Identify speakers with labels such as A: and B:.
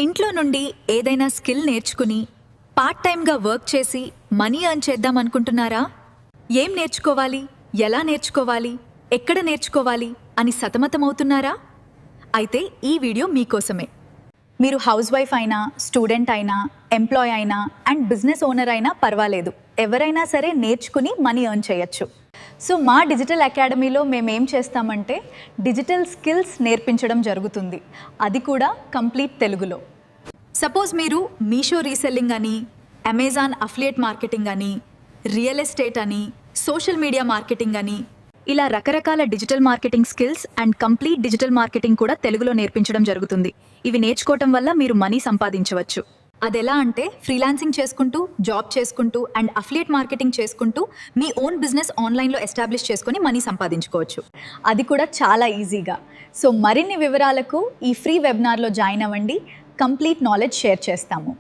A: ఇంట్లో నుండి ఏదైనా స్కిల్ నేర్చుకుని పార్ట్ టైంగా వర్క్ చేసి మనీ ఎర్న్ చేద్దాం అనుకుంటున్నారా? ఏం నేర్చుకోవాలి, ఎలా నేర్చుకోవాలి, ఎక్కడ నేర్చుకోవాలి అని సతమతమవుతున్నారా? అయితే ఈ వీడియో మీకోసమే. మీరు హౌస్ వైఫ్ అయినా, స్టూడెంట్ అయినా, ఎంప్లాయ్ అయినా అండ్ బిజినెస్ ఓనర్ అయినా పర్వాలేదు, ఎవరైనా సరే నేర్చుకుని మనీ ఎర్న్ చేయొచ్చు. సో మా డిజిటల్ అకాడమీలో మేము ఏం చేస్తామంటే డిజిటల్ స్కిల్స్ నేర్పించడం జరుగుతుంది, అది కూడా కంప్లీట్ తెలుగులో. సపోజ్ మీరు మీషో రీసెల్లింగ్ అని, అమెజాన్ అఫిలియేట్ మార్కెటింగ్ అని, రియల్ ఎస్టేట్ అని, సోషల్ మీడియా మార్కెటింగ్ అని, ఇలా రకరకాల digital marketing skills and complete digital marketing కూడా తెలుగులో నేర్పించడం జరుగుతుంది. ఇవి నేర్చుకోవటం వల్ల మీరు మనీ సంపాదించవచ్చు. అదెలా అంటే ఫ్రీలాన్సింగ్ చేసుకుంటూ, జాబ్ చేసుకుంటూ అండ్ అఫిలియేట్ మార్కెటింగ్ చేసుకుంటూ మీ ఓన్ బిజినెస్ ఆన్లైన్లో ఎస్టాబ్లిష్ చేసుకొని మనీ సంపాదించుకోవచ్చు, అది కూడా చాలా ఈజీగా. సో మరిన్ని వివరాలకు ఈ ఫ్రీ వెబినార్లో జాయిన్ అవ్వండి, కంప్లీట్ నాలెడ్జ్ షేర్ చేస్తాము.